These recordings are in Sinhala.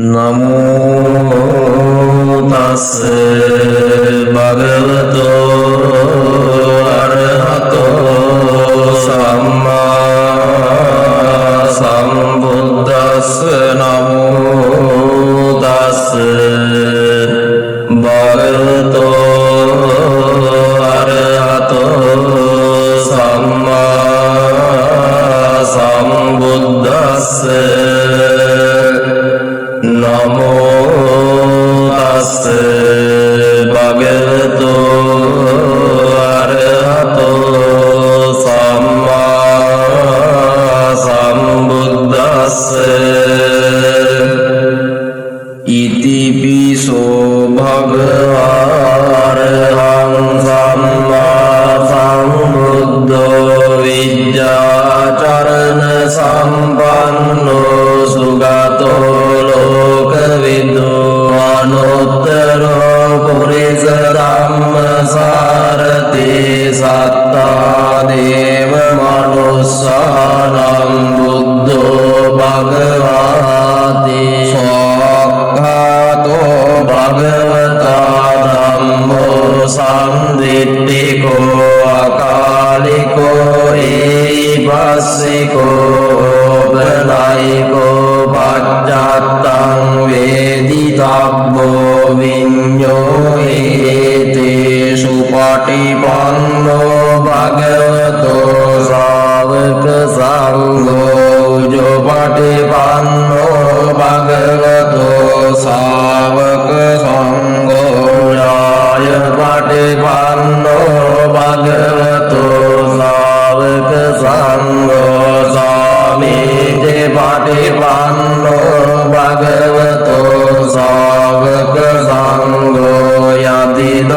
නමෝ තස් භගවතෝ අරහතෝ සම්මා සම්බුද්දස්ස නමෝ තස් භගවතෝ අරහතෝ සම්මා සම්බුද්දස්ස නමෝ තස් භගවතෝ අරහතෝ සම්මා සම්බුද්දස්ස ඉතිපිසෝ භගවා අරහං සම්මා සම්බුද්ධෝ විද්‍යාචරණ සම්පන්නෝ සුගතෝ අනුත්තරෝ පුරිස ධම්මසාරති සත්තා දේව මනුස්සානම් බුද්ධෝ භගවාති සක්ඛාතෝ භගවතා ධම්මෝ සම්දිට්ඨිකෝ අකාලිකෝ ඒපස්සිකෝ බලයිකෝ පච්චත්තං වේදිතබ්බෝ විඤ්ඤෝ ඒතේසු පටිපන්නෝ භගවතෝ ශ්‍රාවක සංඝෝ යෝ පටිපන්නෝ භගවතෝ ශ්‍රාවක සංඝෝ යාය පටිපන්නෝ භගවතෝ ශ්‍රාවක සංඝෝ සාමීති පටිපන්නෝ භගවතෝ ශ්‍රාවක සංඝෝ යතිදං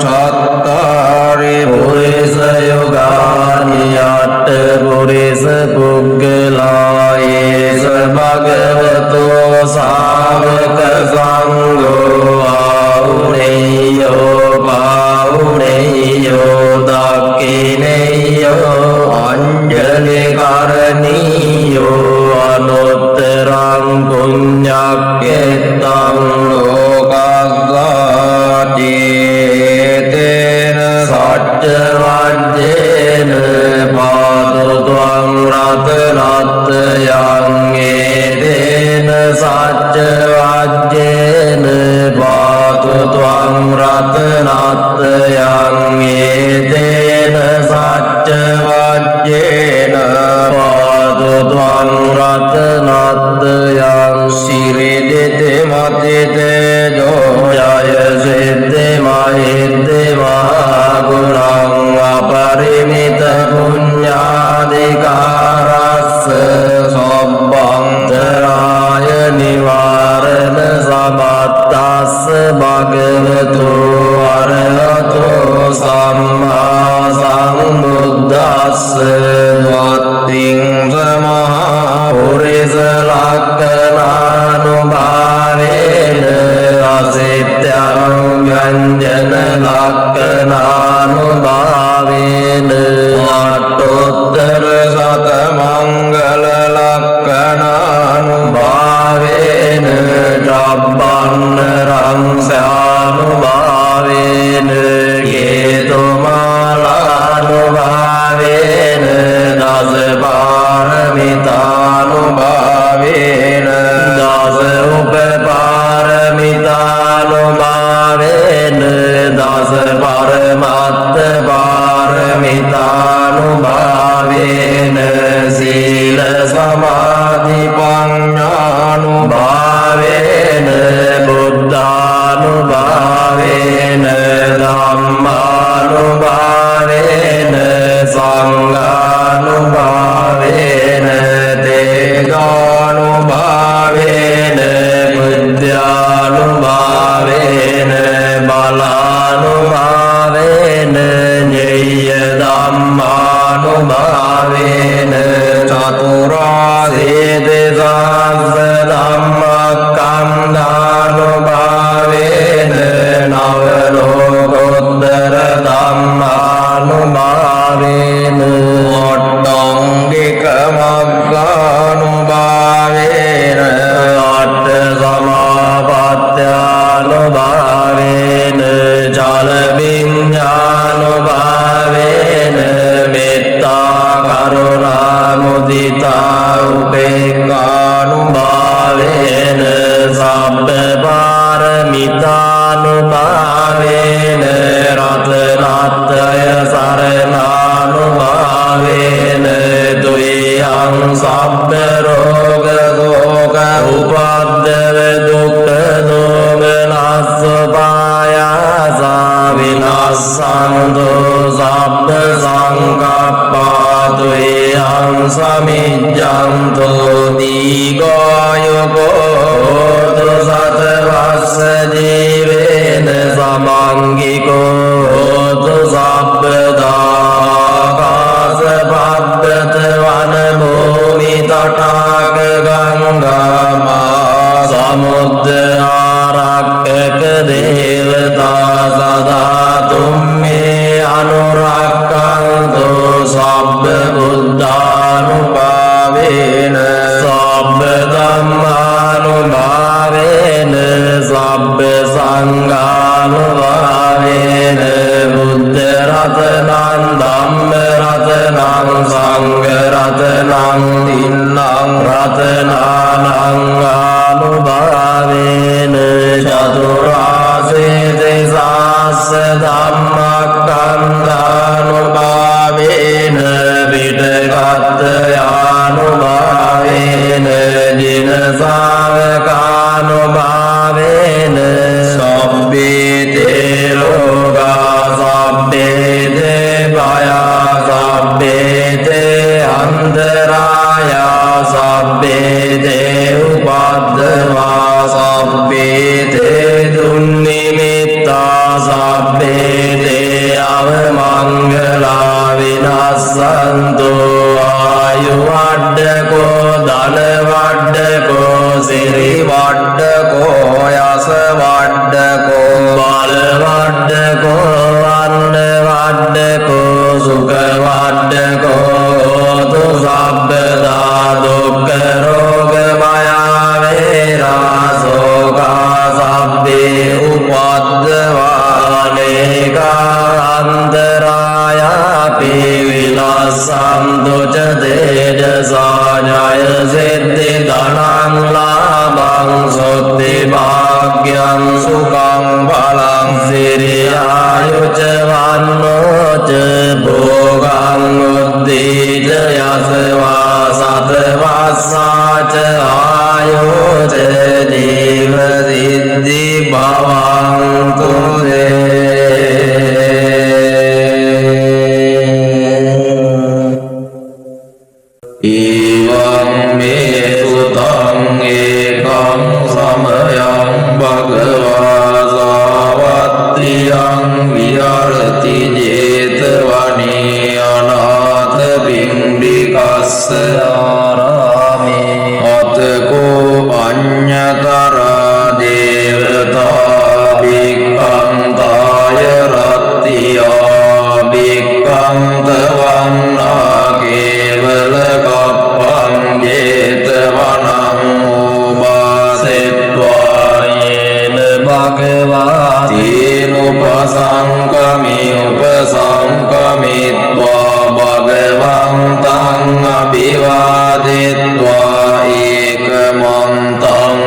චත්තාරි පුරිස යුගානි අට්ඨ පුරිස පුග්ගලායේස භගවතෝ ශ්‍රාවක සංඝෝ ආවුනේයෝ පාවුනේයෝ දක්ඛිනේයෝ අංජලි කරණීයෝ අනුත්තරං පුඤ්ඤක්ඛෙත්තං ලෝකස්සාති තේන සච්ච වජ්ජේන පාතු ත්වං රතනත්යං ඒතේන සච්ච වජ්ජේන පාතු ත්වං රතනත්යං ඒතේන සච්ච වජ්ජේන පාතු ත්වං රතනත්යං සිරිදිත මතිතේ ජෝයය සිද්ධි මහිද්දි මහගුණං අපරිමිත පුඤ්ඤාධිකාරස්ස සබ්බන්තරාය නිවාරණ සමත්තස්ස භගවතු අරහතෝ සම්මා සම්බුද්දස්ස වත්තිං සමහා පුරිස ලක්ඛනානුභාවේන අසිත්‍යං ව්‍යංජන ලක්ඛනානුභාවේන අට්ඨෝත්තර සත මංගල ලක්ඛනානුභාවේන චබ්බන්න රංසානුභාවේන හේතුමාලානුභාවේන දස පාරමිතානුභාවේන දස උපපාරමිතානුභාවේන දස පරමත්ත පාරමිතානුභාවේන සීල සමාධි පඤ්ඤානුභාවේන බුද්ධානුභාවේන ධම්මානුභාවේන සංඝානුභාවේන තේජානුභාවේන බුද්ධානුභාවේන බලානුභාවේන ඤේය ධම්මානුභාවේන චතුරාර්ය සත්‍ය ධම්මස්කන්ධානුභාවේන නව ලෝකෝත්තර ධම්මානුභාවේන අට්ඨංගික මග්ගානුභාවේන අට්ඨ සම කරුණා මුදිතා උපේක්ඛානුභාවේන සබ්බ පාරමිතානුභාවේන රතනත්‍රය සරණානුභාවේන තුයං සබ්බ රෝග දෝක උපද්දව දුක්ඛ දෝමනස්ස පායාසා විනාසන්තු සබ්බ සංකප්පා තුයං සමිජ්ජන්තු දීඝායුකෝ සතවස්ස ජීවේන සමංගිකෝ සබ්බදාකාස පබ්බත වන භූමි තටාක ගංගාමා සමුද්ද ආරක්කක දේවතා සදා තුම්මේ අනුරක්ඛන්තු සබ්බ බුද්ධානුභාවේන සබ්බ ධම්මානුභාවේන සබ්බ සංඝානුභාවේන බුද්ධ රතනං ධම්ම රතනං සංඝ රතනං තින්නං රතනානං ආනුභාවේන චතුරාසේත සාස්ස ධම්මක්ඛන්ධානුභාවේන පිටකත්ත යානුභාවේන දින සාවකානුභාවේන සබ්බේ තේ රෝගා සබ්බේ තේ භයා සබ්බේ තේ අන්තරායා සබ්බේ තේ උපද්දවා සබ්බේ තේ දුන්නිමිත්තා සබ්බේ තේ අවමංගලා විනාසන්තු ආයු වඩ්ඩකෝ ධන වඩ්ඩකෝ සිරි වඩ්ඩකෝ යස වඩ්ඩකෝ බල වඩ්ඩකෝ වන්න වඩ්ඩකෝ සුඛ වඩ්ඩකෝ තු සබ්බදා දුක්ඛ රෝග භය වේරා සෝකා සබ්බේ උපද්දවානේකාන්තරායාපි විනාසන්තු ච තේජසා ඥාය සිද්ධි ධනං ලාභං සොත්ති භාග්‍යං සුඛං බලං සිරියායුච වන්නෝ ච භෝගං උද්දීච යසවා සතවස්සා ච ආයෝ ච ජීව සිද්ධි භවං ඊවං මේ සුතං ඒකං සමයං භගවා සාවත්තියං විහරති ජේතවනේ අනාථ පිණ්ඩිකස්ස ආරාමේ අතකෝ අඤ්ඤතරා දේවතා භික්ඛන්තාය රත්තියා භික්ඛන්තවන්නා කේවල කප්පං ජේතවනං උපාසෙත්වා යේන භගවා තේනුපසංකමි උපසංකමිත්වා භගවන්තං අභිවාදෙත්වා ඒකමන්තං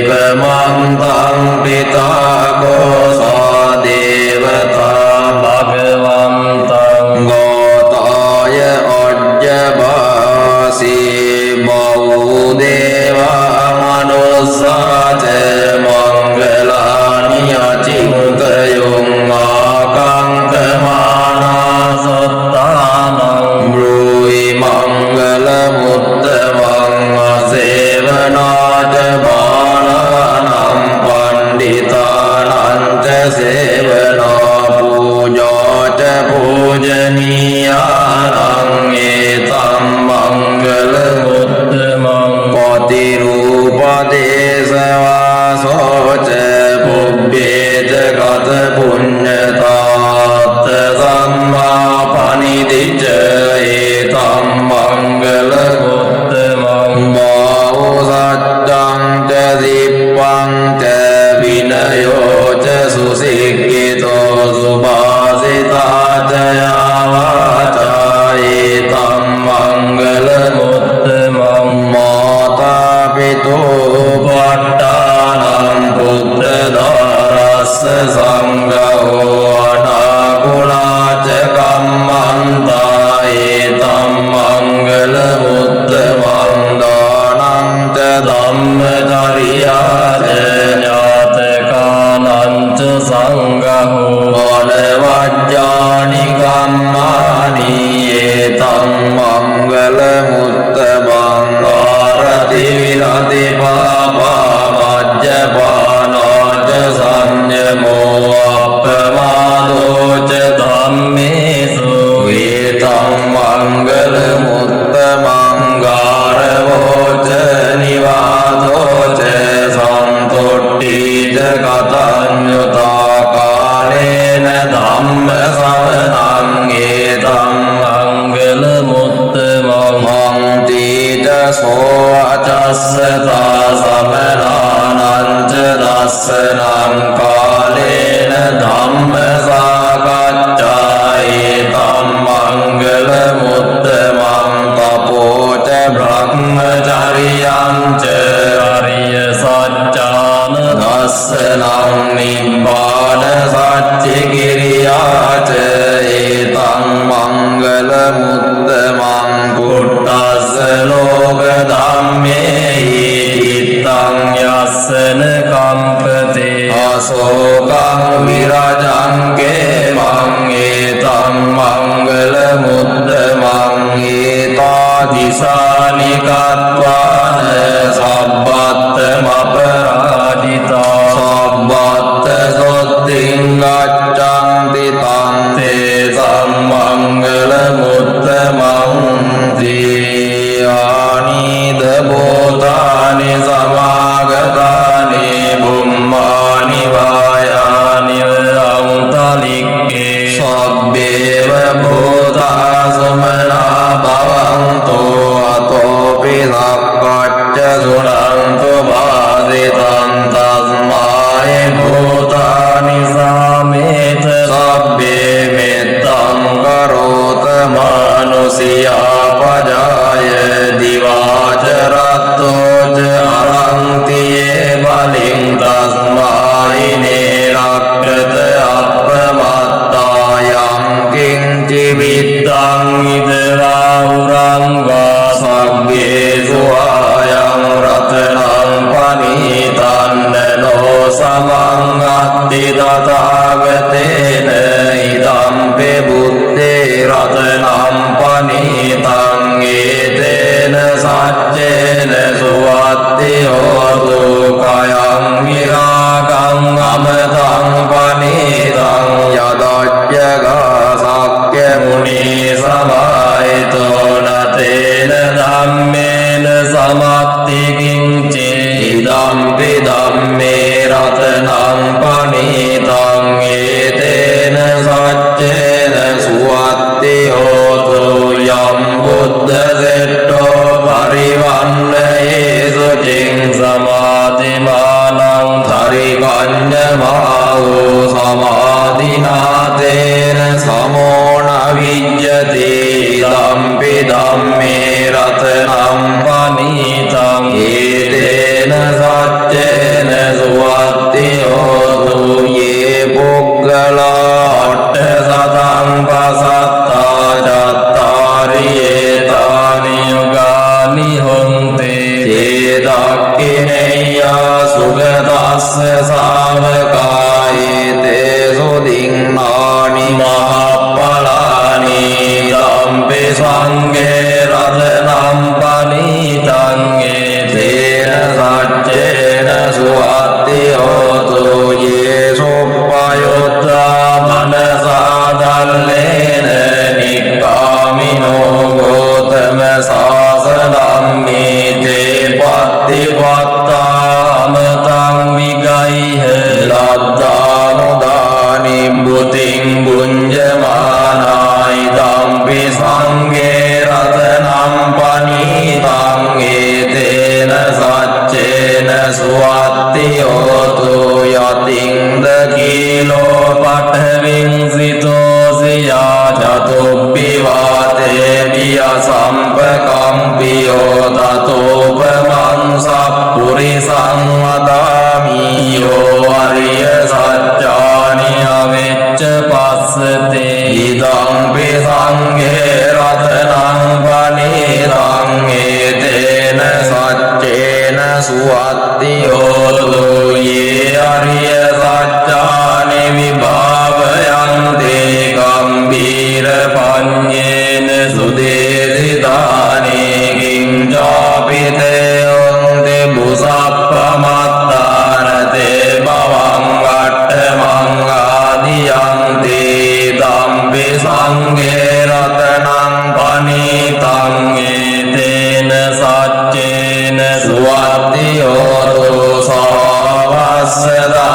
අට්ඨාසීකමන්තං පිතාකෝ සාදේවතා භගවන්තං ගෝතාය අජ්ජභාසී බෞදේවා මනුස්සාච මංගලානි අචින්තයොං ආකංකමානා සත්තානං බ්‍රූහි මංගල මුත්තමං අසේවනාච බාලානම් පණ්ඩිතානං ච සේවනා පූජාච පූජනීයානං ඒතං මංගල මුත්තමං පතිරූපදේශවාසෝච පුබ්බේත ගත පුඤ්ඤතාත්ත සම්මා පනිදිච ඒතං මංගල මුත්තමං බාහෝ සච්ඡං ච දිප්පං ච විනයෝ ච සුසික්ඛිතෝ සුභාසිතා ච යාවා මංගල මුත්තමං ආරති විරති පාපා මජ්ජපානාච සංයමෝ අප්පමාදෝච ධම්මේසු වේතං මංගල මුත්තමං ගාරවෝච නිවාදෝච සන්තොට්ඨීච කතඤ්ඤුතා කාලේන ධම්ම සවනං ඒතං මංගල මුත්තමං මන්තිච සෝ අචස්සතා සමනානං ච දස්සනං කාලේන ධම්ම සාකච්ඡා ඒතං මංගල මුත්තමං තපෝච බ්‍රහ්මචර්යං ච අරිය සත්‍යාන දස්සනං නිබ්බාන සච්චි කිරියාච ඒතං මංගල මුත්තමං කුට්ටස්ස ලෝක ධම්මේහි චිත්තං යස්සන කම්පතේ අශෝකං විරජං කේමං ඒතං මංගල මුත්තමං ඒතාදිසානි කତ୍වාන සබ්බත්තමපරාජිතා සබ්බත්ත සොත්තිං ගච්ඡන්ති තං තේ සම්මංගල මුත්තමං දීයානිද බෝධානි සමාගතානි බුම්මානි වායානි අන්තලික්කේ සබ්බේව බෝධා සමනා භවන්තෝ අතෝපි සක්කච්ඡ සුනන්තු බාදිතං තස්මාය භූතානි සාමේත සබ්බේ මෙත්තං කරෝත මානුසියා පජාය දිවාචරත්තෝච අරන්තියේ බලින් තස්මායි නේරක්කත අප්‍රමත්තායං කිංචි විත්තං ඉදරාහුරංගා සග්ගේසු ආයං රතනං පනීතන්නනෝ සමං අත්ති තථාගතේන ඉදම්පි බුත්තේ රතනං පනීතං ඒතේන සච්චේන සුවත්ති හෝතු කයං විරාගං අමතං පනීතං යදච්ඡගා සක්්‍ය මුනි සමාහිතෝ නතේන ධම්මේන සමත්ති කිංචේ ඉදම්පි ධම්මේ රතනං පනීතං ඒතේන සච්චේන සුවත්ති හෝතු යම් බුද්ධ සෙට්ඨෝ පරිවන්නයේසු චින් සමාධිමානං ධරිකඤ්ඤමාවෝ සමාධිනාතේන සමෝන විජ්ජති ධම්පි ධම්මේ රතනං පනීතං ඒතේන සච්චේන සුවත්ති හෝතු යේ පුග්ගලා අට්ඨ සතං පසත්තා චත්තාරි ඒතානි යුගානි හොන්තේ තේ දක්ඛිනේයා සුගතස්ස ශාවකායේ තේසු දින්නානි මහප්පලානි ධම්පි සංඝේ රතනං පනීතං ඒතේන සච්චේන සුවත්ති හෝතු යේසුප්පයුත්තා මනසා දල්ලේන නික්ඛාමිනෝ ගෝතම සාසනං මේතේ පත්තිපත්තාමතං විගයිහ ලද්ද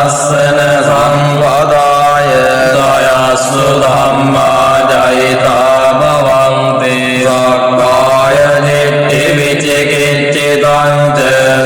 දස්සන සංපදාය දයස්සු ධම්මා ජයිතා භවන්තේ සක්කාය දිට්ඨි විචිකිච්ඡිතං ච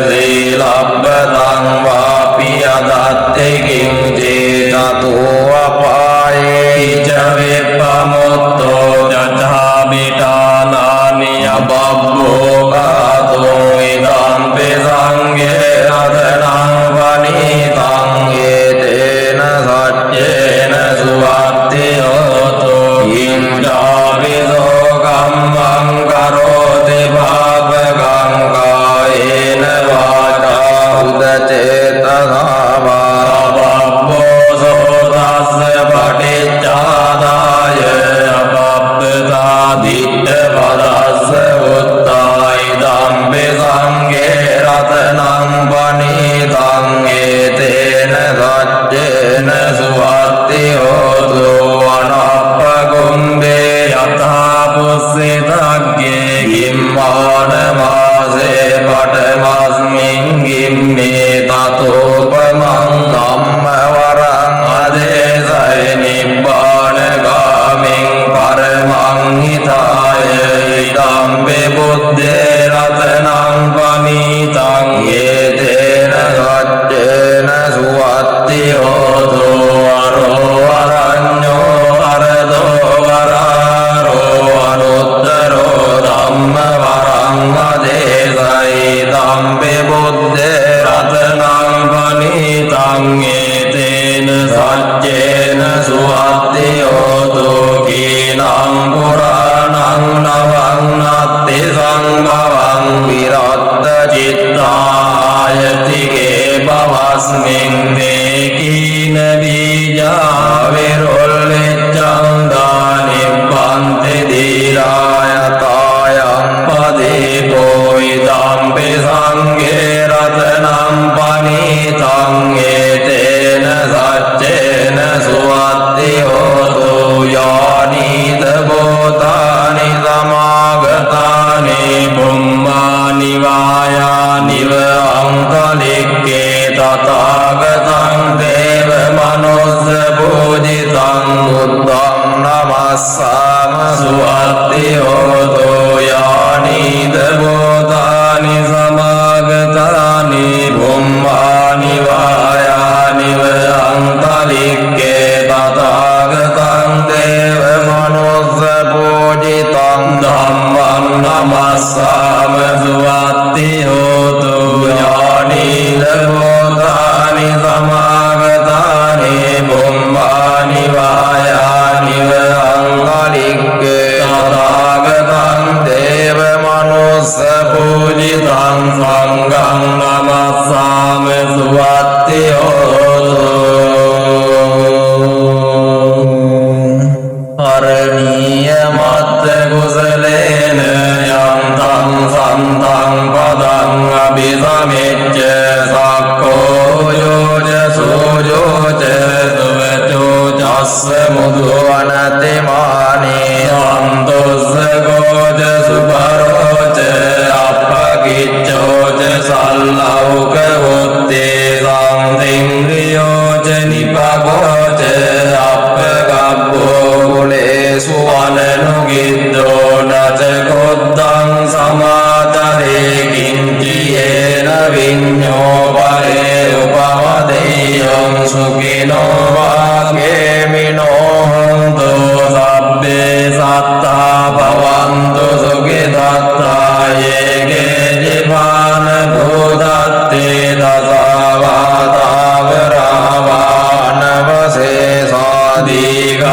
සීලබ්බතං වාපි අදත්ති කිංචේ තතෝ අපායේ ච විප්පමුත්තෝ ජඨාමිතානානි අබබ්බෝ ගාතෝ ඉදං පෙසංගේ රතනං වනිතං ඒතේන සච්චේන සුවත්ති හෝතෝ ඉන්දාවිදෝ කම්මං කරෝති පාපකං කායේන වාචා උදචේතනාවා බබ්බෝ සෝතස්ස පටිච්චාදාය අපබ්බතා දිට්ඨ පදස්ස උත්තායිදම් බෙසංගේ රතනං වනිතං ඒතේන සච්චේන සුවත්ති හෝතු අනප්පකුම්බේ යථා පුස්සිතග්ගේ ගිම්මාන මාසේ පඨමස්මින් ගිම්මේ තතෝපමං ධම්මවරං අදේසය නිබ්බාන ගාමින් පරමං හිතාය ඉදම් බෙබුද්දේ රතනං වනිතං ඒතේන සච්චේන සුවත්ති හෝතු අරෝ අරඤ්ඤෝ අරදෝ වරාරෝ අනුත්තරෝ ධම්ම වරං අදේසයි ධම්මෙ බුද්දේ රතනං වනිතං ඒතේන සච්චේන සුවත්ති හෝතු කීනං පුරාණං නවං නත්ති සංභවං විරත්ත චිත්තායතිගේ භවස්මින් මේ කීන බීජා විරොල්ලෙච්ඡං දානිප්පන්ති දීරායතායං පදීපෝ ඉදම් පෙසංගේ රතනං පනිතං ඒතේන සච්චේන සුවත්ති හෝතු යානීත බෝධානි සමාගතානි බුම්මානි වායානිව අංකලික්කේ තථාගතං දේව මනෝස්ස පූජිතං බුද්ධං නමස්සාම සුවත්ති හෝතු යානීත බෝධානි සමාගතානි බුම්මානි වායානිව අංකලික්කේ තථාගතං දේව මනෝස්ස පූජිතං ධම්මං නමස්සාම සුවත්ති හෝතු යානීත බෝධානි සමාගතානි බුම්මානි වායානිව අංකලික්කේ තථාගතං දේව මනෝස්ස පූජිතං සංඝං නමස්සාම සුවත්ති හෝතු අරණීය මත්ත කුසලේන යන්තං සන්තං පදං අභිසමෙච්ච සක්කෝ යෝජ සෝජෝච සුවචෝ චස්ස මුදු අනතිමානේ අන්තොස්ස ගෝජ සුපරෝච අප්පකිච්චෝච සල්ලෞක වොත්තේ සංසින්ද්‍රියෝච නිපගෝච අප්පගබ්බෝ කුලේසු අනනුගිද්දෝ නච කොද්දං සමාතරේ කිංචියේන විඤ්ඤෝ පරේ උපවදේයං සුඛිනෝ වාගේමිනෝ හොන්තු සබ්බේ සත්තා භවන්තු සුඛිතත්තා යේගේ ජීවාන භූතත්තේ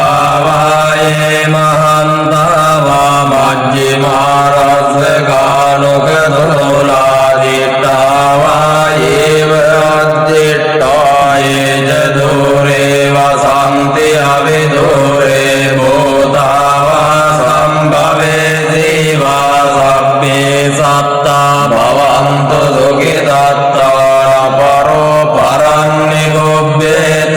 දසාවාතාවරාවානවසේසාදීගාවායේ මහන්තාවා මජ්ජිමාරස්සකානුකදුලාදිට්ඨාවායේව අද්දිට්ඨායේ ජදෝරේ වසන්ති අවිදෝරේ බෝධාවා සම්භවේ දීවා සබ්බේ සත්තා භවන්තු සුඛිතත්තා පරෝ පරන්නි ගොබ්බේත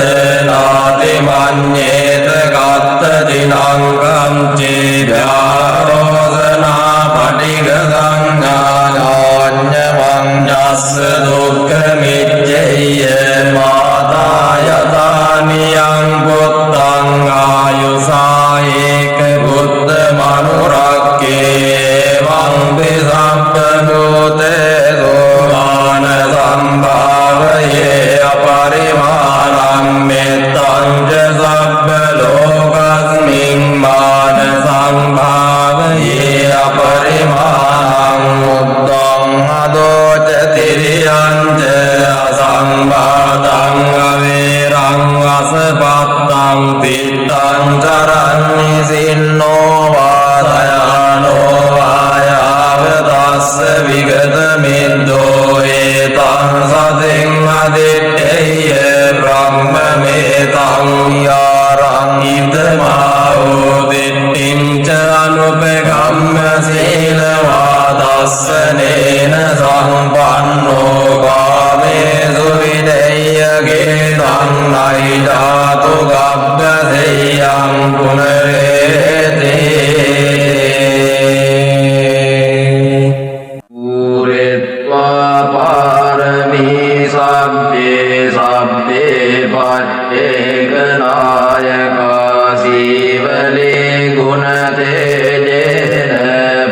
නාති මඤ්ඤේත ගත්ත දිනං කංචේ භාරෝසනා පටිග සංඥාඤ්ඤ මඤ්ඤස්ස දුක්ඛ මිච්ඡේය මාතා දස්සනේන සම්පන්නෝ කාමේසු විදේයගේ ධම්මයි ධාතු ගබ්බසෙයං පුනරේති පුරෙත්වා පාරමී සබ්බේ සබ්බේ පච්චේකනායකා සීවලේ ගුණතේජේන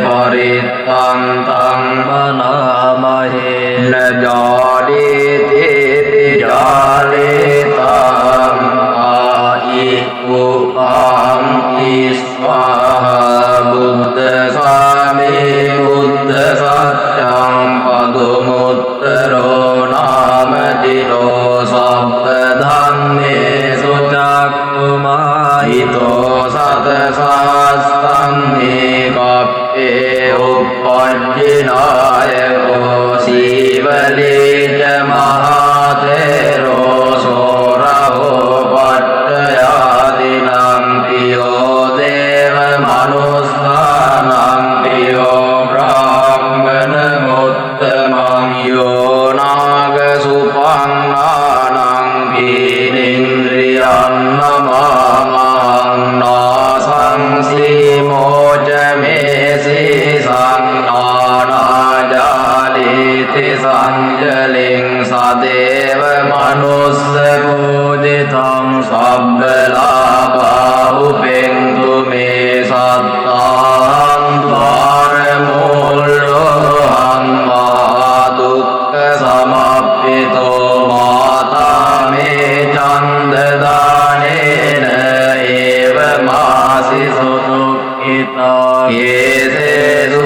පරිත්තං තං මනාමහේන ජාඩේතේති ජාලේතං ආයි උපං ඉස්වාහා බුද්ධ සාමේ බුද්ධ සත්‍යං පදුමුත්තරෝ නාමදිනෝ සබ්බ ධම්මේසු චක්ඛුමාහිතෝ සත සාස්තම්මේ කප්පේ උප්පජ්ජිනායකෝ සීවලේච මහතේරෝ සෝරහෝ පට්ඨයාදිනං පියෝ දේව මනුස්සානං පියෝ බ්‍රාහ්මණ මුත්තමං යෝ නාග සුපන්නානං පීනින්ද්‍රියං නමාමං නාසං සීමෝච මේසී සංනානාජාලිති සංජලින් සදේව මනුස්ස පූජිතං සබ්බලාභා උපෙන්තු මේ සත්තාං ද්වාරමූලෝහං මහා දුක්ඛ සමප්පිතෝ මාතා මේ චන්දදානේන ඒව මාසි සුදුක්ඛිතා යේසේසු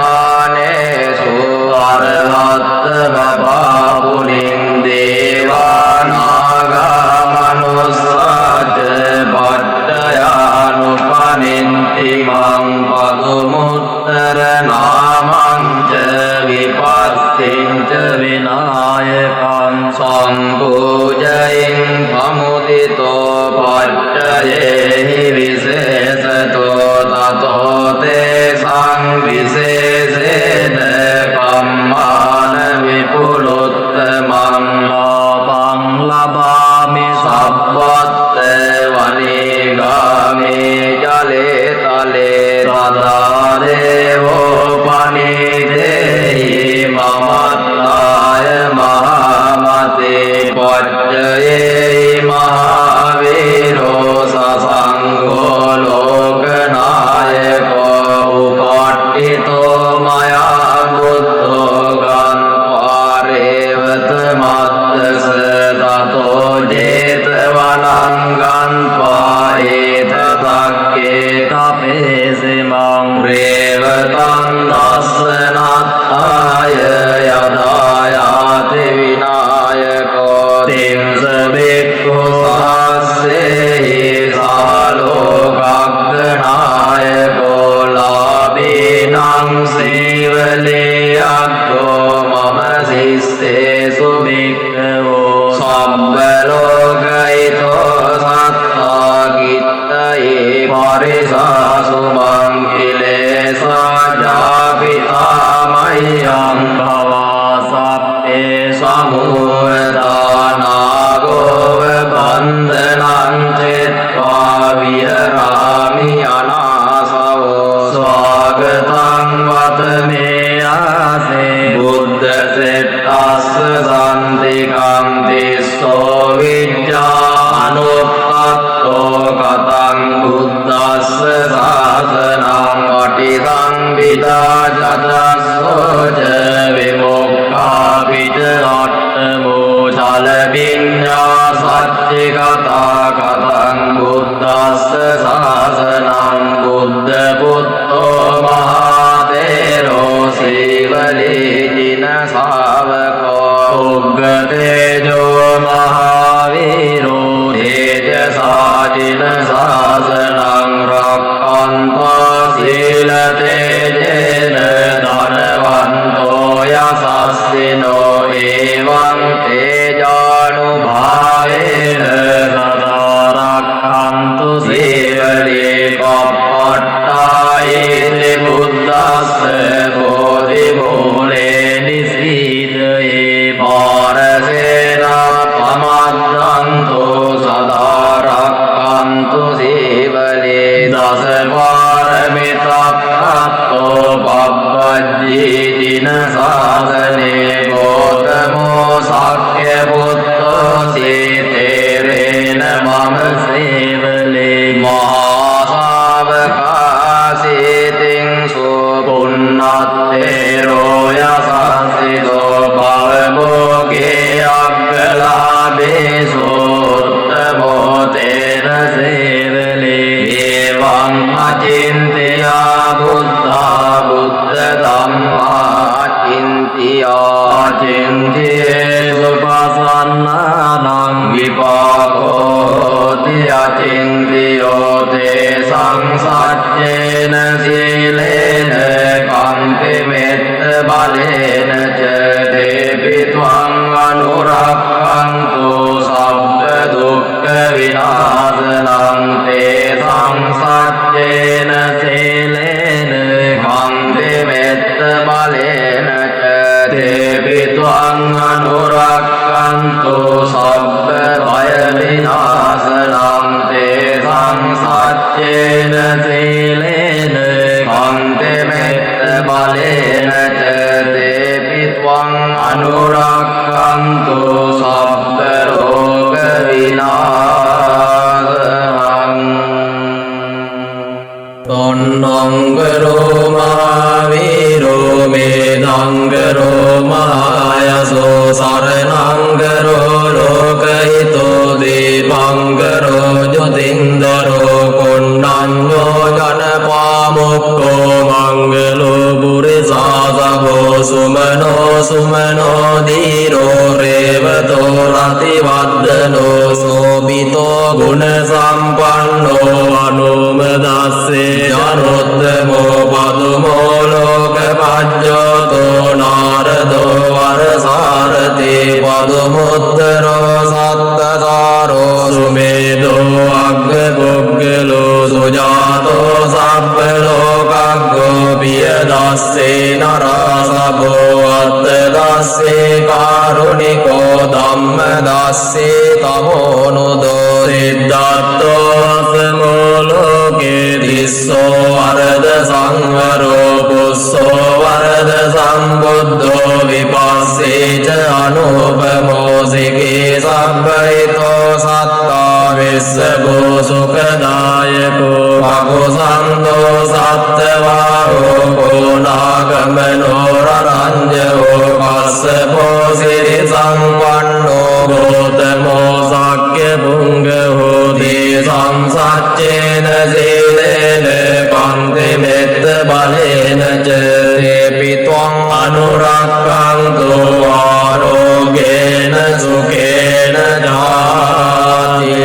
නිජ්ජමානේසු අරහත් බබාපුලින් දේවානාගා මනුස්සාච පට්ඨයානුපනින්ති මං පදුමුත්තර නාමං ච විපස්සින් ච විනායකං සම්පූජයින් පමුදිතෝ පට්ඨයේහි විශේෂතෝ තතෝ තේ සංවිශේෂේන කම්මාන විපුලුත්තමං ලාභං ලබාමි සබ්බත් වනිගාමේ ජලේ තලේ සදාදේවෝ පනිදේහි මමත්තාය මහාමතේ පච්චයේ මහාවීරෝ සසංඝෝ ලෝකනායකෝ උපට්ඨිතෝ මයා බුද්ධෝ ගන්්වාරේවත මද්දස තතෝ ජේතවනං ගන්්වා ඒතදක්කේ කපේසෙමං රේවතං දස්සනත්තාය යදායාති විනායකෝ තිංස බික්ඛු සාස්සේහි සාලෝකග්ගනායකෝ ලාභීනං සීවලේ අක්ඛෝ මම සිස්සේසු බික්ඛවෝ සම්බලෝකයිතෝ සත්තා කිත්තයේ පරිසාසු මං කිලේසා ජාපිතා මයං භවා සප්පේ සමුදානාගෝව බන්ධනං චෙත්වා විහරාමි අනාසවෝ ස්වාගතං වතමේ ආසේ බුද්ධ සෙට්ටස්ස සන්තිකං තිස්සෝ විජ්ජානුප්පත්තෝ කතං බුද්දස්ස සාසනං පටිසංවිදා චතස්සෝච විමුක්ඛා පිච අට්ඨමෝ චලබිඤ්ඤා සච්චි කතා කතං බුද්දස්ස සාසනං බුද්ධ පුත්තෝ මහතේරෝ සීවලේ ජින ශාවකෝ උග්ගතේජෝ මහාවීරෝ තේජසා ජින ශාසනං රක්ඛන්තා සීල තේජේන ධනවන්තෝ යසස්සිනෝ එවං තේජානුභාවේන සදා රක්ඛන්තු සීවලේ කප්පට්ඨායේ බුද්දස්ස ජීතින සාසනේ ගෝතමෝ සක්්‍ය පුත්තෝ සීතේරේන මම සේවලේ මහා ශාවකාසීතින් සුපුන්නත්තේරෝ යසස්සිතෝ භවභෝගේ අග්ගලාභේ සෝත්තමෝ තේන සේවලේ එවං අචින්තයා බුද්ධා බුද්ධ ධම්මා චින්තියා චින්තියේසු පසන්නානං විපාකෝති අචින්තියෝ තේ සංසච්චේන සීලේන කම්පි මෙත්ත බලේන ච දේපි ත්වං අනුරක්ඛන්තු සබ්බ දුක්ඛ විනාශනං තේ සංසච්චේන සීලේන කම්පි මෙත්ත බලේන ච දේපි ත්වං අනුරක්ඛන්තු සබ්බ භය විනාශනං තේ සංසච්චේන සීලේන කම්පි මෙත්ත බලේන ච දේපි ත්වං අනුරක්ඛන්තු සබ්බ රෝග විනාශනං තොන්නංගරෝ මහාවීරෝ මේදංගරෝ මහායසෝ සරණංගරෝ ලෝකහිතෝ දීපංගරෝ ජොතින්දරෝ කොණ්ණඤ්ඤෝ ජනපාමුක්ඛෝ මංගලෝ පුරිසාසවෝ සුමනෝ සුමනෝ දීරෝ රේවතෝ රතිවද්දනෝ සෝබිතෝ ගුණ සම්පන්නෝ අනුමදස්සේ ජනොත්තමෝ පදුමෝ ලෝකපජ්ජතෝ නාරදෝ වරසාරති පදුමුත්තරෝ සත්තසාරෝ සුමේදෝ අග්ගපුග්ගලෝ සුජාතෝ සබ්බ ලෝකග්ගෝ පියදස්සේ නරසභෝ අත්තදස්සේ කාරුණිකෝ ධම්මදස්සේ තමෝනුදෝ සිද්ධාර්ථෝ අසමෝ ලෝකේ තිස්සෝ වරද සංවරෝ පුස්සෝ වරද සම්බුද්ධෝ විපස්සේච අනුපමෝ සිකේ සබ්බහිතෝ සත්තා විස්සභෝ සුඛදායකෝ අකුසන්தோ සත්තවාරෝ කෝනාගමනෝ රරංජෝ කස්සපෝ සිරි සම්පන්නෝ ගෝතමෝ සක්්‍ය පුංගහෝ දී සංසච්චේන සීලේන කන්ති මෙත්ත බලේන ච තේපි ත්වං අනුරක්ඛන්තු ආරෝගේන සුඛේන ජාති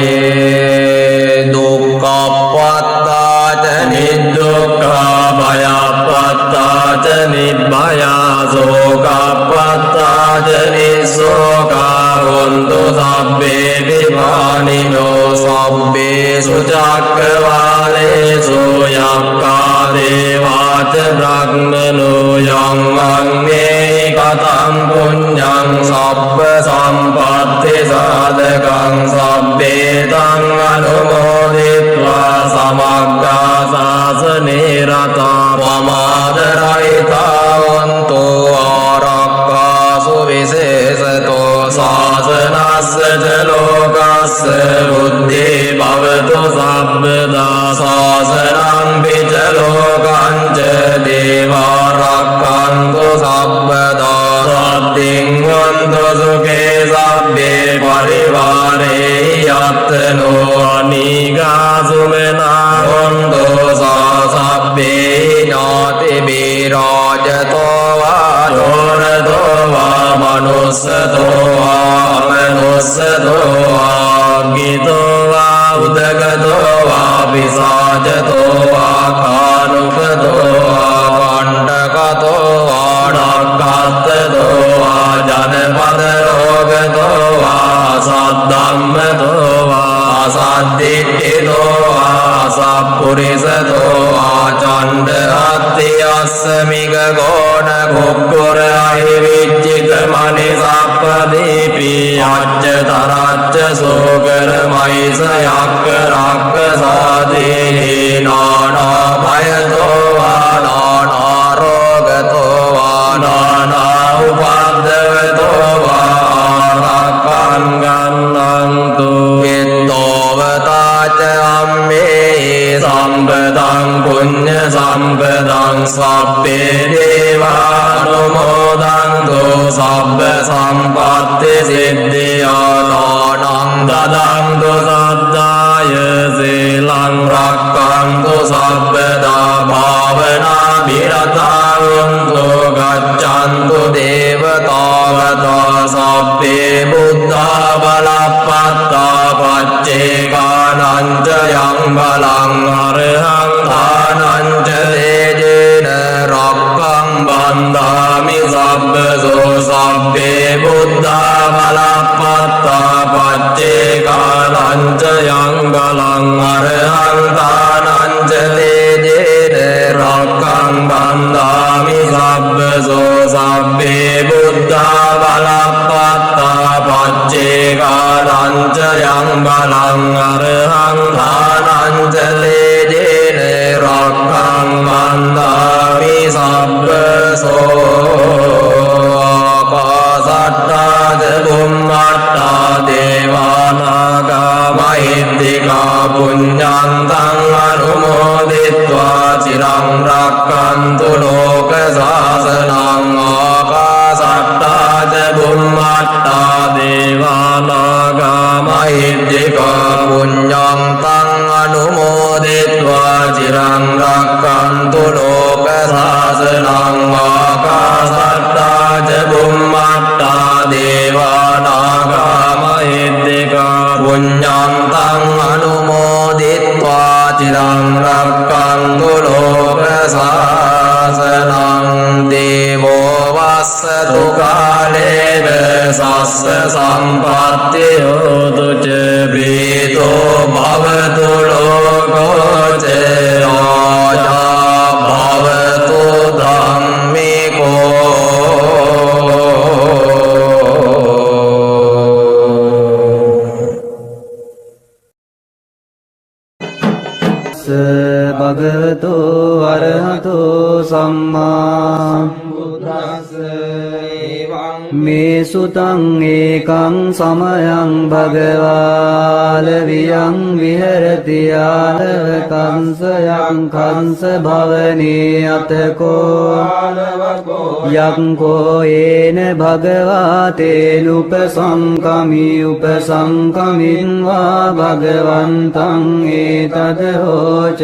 දුක්ඛප්පත්තාච නිදුක්ඛා භයප්පත්තාච නිබ්භයා සෝකප්පත්තාච නිසෝකා හොන්තු සබ්බේ විපානිනෝ සබ්බේසු චක්ඛවාලේසු යක්ඛා දේවාච බ්‍රහ්මනෝ යං අඤ්ඤේ කතං පුඤ්ඤං සබ්බ සම්පත්ති සාධකං සබ්බේ තං අනුමෝදිत्वा සමග්ගා සාසනේ රතා පමාදරයිතා වන්තෝ ආරක්ඛාසු විශේෂතෝ සාසනස්ස ච ලෝකස්ස බුද්ධේ භවතු සබ්බදා සාසනං පිච ලෝකං ච දේවාරක්ඛන්තු සබ්බදා සත්තිං වන්තු සුඛේ සබ්බේ පරිවාරේ යත්තනෝ අනීගා සුමනා වන්තෝ සබ්බේ නාති බිරාජතෝ වා යෝරතෝ වා මනුස්සතෝ වා අමනුස්සතෝ වා ගිතෝ වා උදගතෝ වා පිසාචතෝ වා කානුකතෝ වා කණ්ඨකතෝ වා නක්ඛත්තතෝ වා ජනපද රෝගතෝ වා සද්ධම්මතෝ වා සද්ධිට්ඨිතෝ වා සප්පුරිසතෝ වා චණ්ඩ අත්ති අස්සමික ගෝණ කුක්කුර අහිවිච්චික මනි සප්පදීපි අච්ච තරච්ච සෝකර මයිස යක්ක රක්ක සාදී නානා භයතෝ වා නානා රෝගතෝ සම්පදං සබ්බේ දේවානුමෝදන්තු සබ්බ සම්පත්ති සිද්ධියා දානං දදන්තු සද්ධාය සීලං රක්ඛන්තු සබ්බදා භාවනා විරතං ගච්ඡන්තු දේවතාවතා සබ්බේ බුද්ධා බලප්පත්තා පච්චේකානං ච යං බලං අරහං තානං ච තේජේන රක්ඛං බන්ධාමි සබ්බසෝ සබ්බේ බුද්ධා බලප්පත්තා පච්චේකානං ච යං බලං අරහං තානං ච තේජේන රක්ඛං බන්ධාමි සබ්බසෝ සබ්බේ බුද්ධා බලප්පත්තා පච්චේකානං ච යං බලං අරහං තානං ච තේජේන රක්ඛං බන්ධාමි සබ්බසෝ ආකාසට්ටා ච බුම්මට්ටා දේවානාගා මහිද්దికා පුඤ්ඤන්තං අනුමෝදිत्वा චිරං රක්ඛන්තු ලෝක සාසනං ආකාසට්ටා ච බුම්මට්ටා දේවානාගා මහිද්దికා පුඤ්ඤන්තං අනුමෝදිत्वा චිරං රක්ඛන්තු ලෝක සාසනං ආකාසට්ටා ච බුම්මට්ටා දේවානාගා මහිද්దికා පුඤ්ඤන්තං අනුමෝදිत्वा චිරං රක්ඛන්තු ලෝක සාසනං දේවෝ වස්සතු කාලේන සස්ස සම්පත්ති හෝතු ච ප්‍රීතෝ භවතු ලෝකෝ ච ආජා භවතු ධම්මිකෝ භගවතු අරහතෝ සම්මා සම්බුද්දස්ස මේ සුතං ඒකං සමයං භගවාලවියං විහෙරති ආලව කංසයං කංස භවනේ අතකෝ යක්ඛෝ ඒන භගවාතේ උපසංකමි උපසංකමින් වා භගවන්තං ඒතද හෝච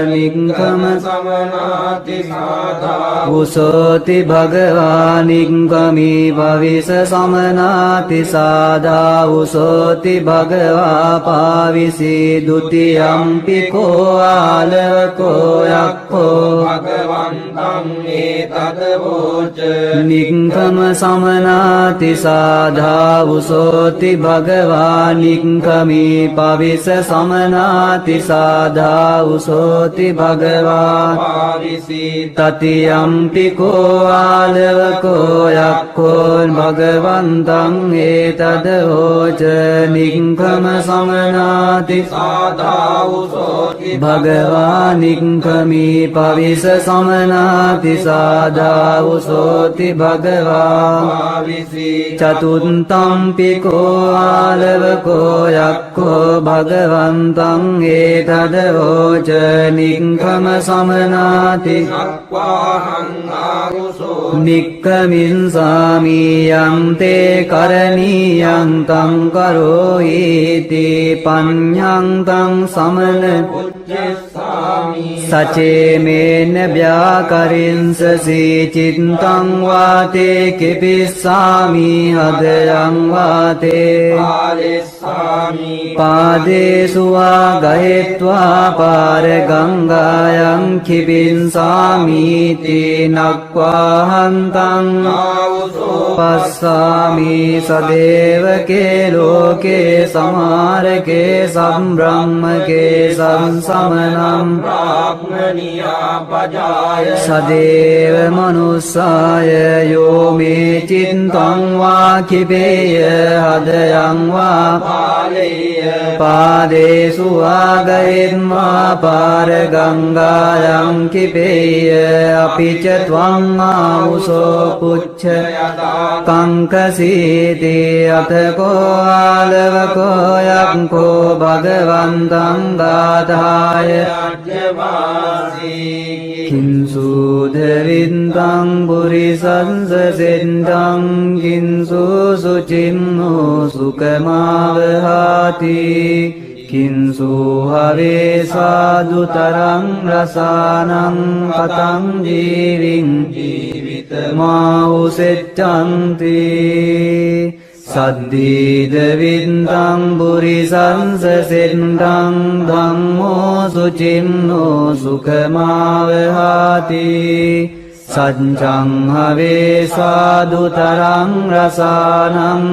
නික්ඛම සමනාති සාධා උසෝති භගවා නික්ඛමි භවිස සමනාති සාධා උසෝති භගවා පාවිසි ဒ ුතියම්පි කෝ ආලවකෝ යක්ඛෝ භගවන්තං ඒතද වෝච නික්ඛම සමනාති සාධා උසෝති භගවා නික්ඛමි භවිස සමනාති සාධා උසෝති භගවා පාවිසි තතියම්පි කෝ ආලවකෝ යක්ඛෝ භගවන්තං ඒතද හෝච නික්ඛම සමනාති සාධා උසෝති භගවා නික්ඛමි පවිස සමනාති සාධා උසෝති භගවා පාවිසි චතුන්තම්පි කෝ ආලවකෝ යක්ඛෝ භගවන්තං ඒතද හෝච නික්ඛම සමනාති සක්වාහං ආරුසෝ නික්ඛමින් සාමියං තේ කරණීයං තං කරෝයිති පඤ්ඤං තං සමන පුච්චස්සාමි සචේ මේන ව්‍යාකරින්සසි චිත්තං වාතේ කිපිස්සාමි හදයං වාතේ පාලෙස්සාමි පාදේසු වා ගහෙත්වා පාර ගංගායන් කිපින්සාමි නක්වාහන්තං පස්සාමි සදේවකේ ලෝකේ සමාරකේ සම්බ්‍රහ්මකේ සංසමනම් බ්‍රාහ්මනියා පජාය සදේව මනුස්සාය යෝ මේ චිත්තං වා කිපේය හදයං වා පාලේය පාදේසු ආගයෙත්වා පාර ගංගායන් කිපේය අපිච ත්වං ආවුසෝ පුච්ඡ කංකසීති අතකෝ ආලවකෝ යක්ඛෝ භගවන්තං ගාථාය කිංසුද වින්තං පුරිසංස සෙන්තං කිංසු සුචින්නෝ සුකමාවහාති කිංසු හවේ සාදුතරං රසානං කතං ජීවින් ජීවිතමාඋසෙච්ඡන්ති සද්දීද වින්තං පුරිසංස සෙන්තං ධම්මෝ සුචින්නෝ සුඛමාවහාති සච්ඡං හවේ සාදුතරං රසානං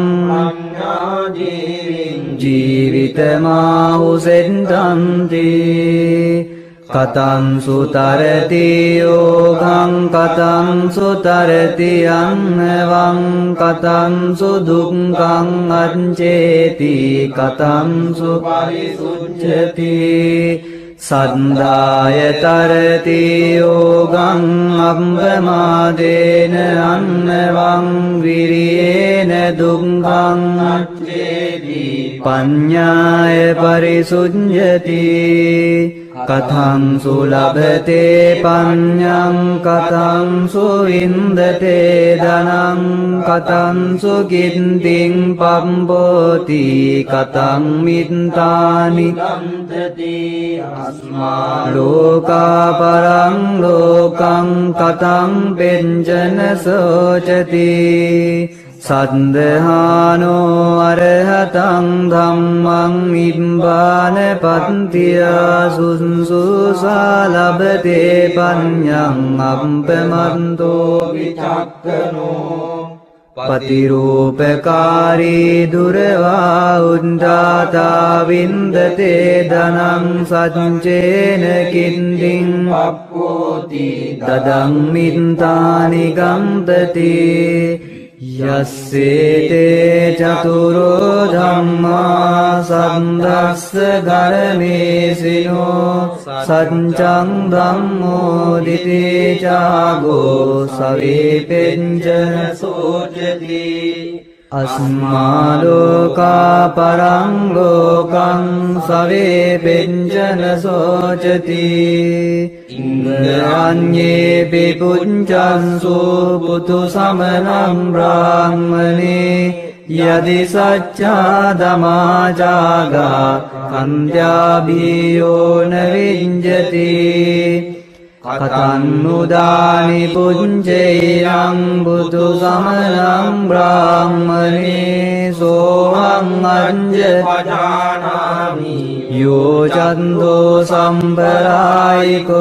ජීවිතමාඋසෙච්ඡන්ති කතං සුතරති යෝගං කතං සුතරති අන්නවං කතං සුදුක්ඛං අච්චේති කතං සුපරිසුච්ඡති සන්දාය තරති යෝගං අම්බමාදේන අන්නවං විරියේන දුක්ඛං අච්චේති පඤ්ඤාය පරිසුඤ්ඤති කතං සුලභතේ පඤ්ඤං කතං සුවින්දතේ ධනං කතං සුකින්තිං පම්බෝති කතං මිත්තානි ගන්තති අස්මා ලෝකා පරං ලෝකං කතං පෙඤ්චන සෝචති සන්දහානෝ අරහතං ධම්මං නිබ්බාන පත්තියා සුන්සුසා ලබතේ පඤ්ඤං අප්පමන්තෝ විචක්කනෝ පතිරූපකාරී දුරවා උද්ධාතා වින්දතේ ධනං සච්චේන කින්දිං අප්පෝති තදං මිත්තානි ගම්තති යස්සේතේ චතුරෝ ධම්මා සම්දස්ස ගරමේසිනෝ සච්ඡං ධම්මෝ දිතේ චාගෝ සවේ පෙඤ්චන සෝචති අස්මා ලෝකා පරං ලෝකං සවේ පෙඤ්චන සෝචති ඉන්ද්‍රාඤ්ඤේ පිපුඤ්චන්සු පුතු සමනං බ්‍රාහ්මනේ යදි සච්ඡා ධමාජාගා කන්ත්‍යාභියෝ න විඤ්ජති කතන්නුදානි පුඤ්ජේයං බුදු සමනං බ්‍රාහ්මනේ සෝහං අඤ්ජ පජානාමි යෝ චන්දෝ සම්පරායිකෝ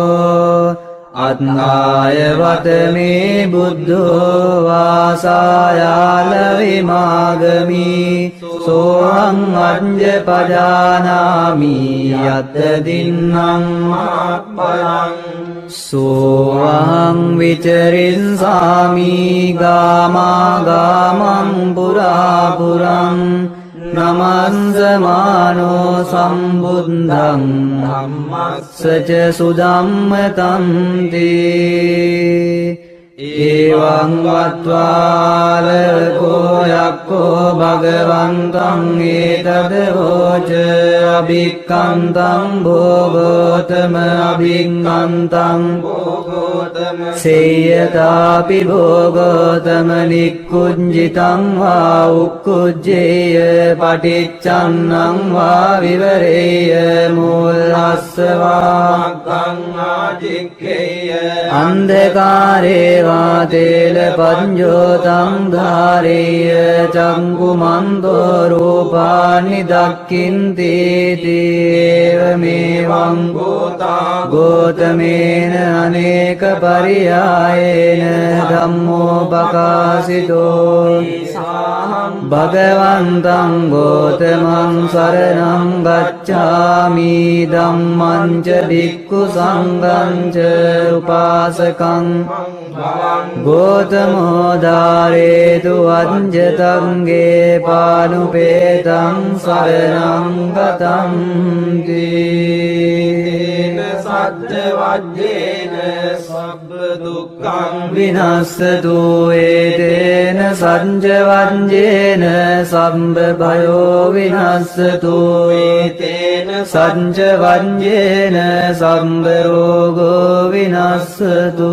අත්නාය වතමේ බුද්ධෝ වාසායාල විමාගමි සෝහං අඤ්ජ පජානාමි යත් දින්නම් මාප්පලං සෝහං විචරින්සාමි ගාමා ගාමං පුරා පුරං නමස්සමානෝ සම්බුද්ධං ධම්මස්සච සුධම්මතං තේ එවං වත්වාලකෝ යක්ඛෝ භගවන්තං ඒතදවෝච අභික්ඛන්තං භෝගෝතම අභික්ඛන්තං භෝගෝතම සේයතාපි භෝගෝතම නික්කුඤ්ජිතං වා උක්කුජ්ජේය පටිච්චන්නං වා විවරේය මූලස්සවා මග්ගං ආජික්ඛේය අන්ධකාරේ තේල පඤ්ජෝතං ධාරේය චංකුමන්තෝ රූපානි දක්ඛින්ති තේවමේවං ගෝතමේන අනේක පරියායේන ධම්මෝ පකාසිතෝ භගවන්තං ගෝතමං සරණං ගච්ඡාමි ධම්මං ච භික්ඛු සංඝං ච උපාසකං ගෝතමෝ ධාරේතු අඤ්ජතංගේ පානුපේතං සරණං ගතං තේන සජ්ජවජ්ජේන සබ්බ දුක්ඛං විනස්සතු ඒතේන සංජවංජේන සම්බ භයෝ විනස්සතු ඒතේන සංජවංජේන සම්බ රෝගෝ විනස්සතු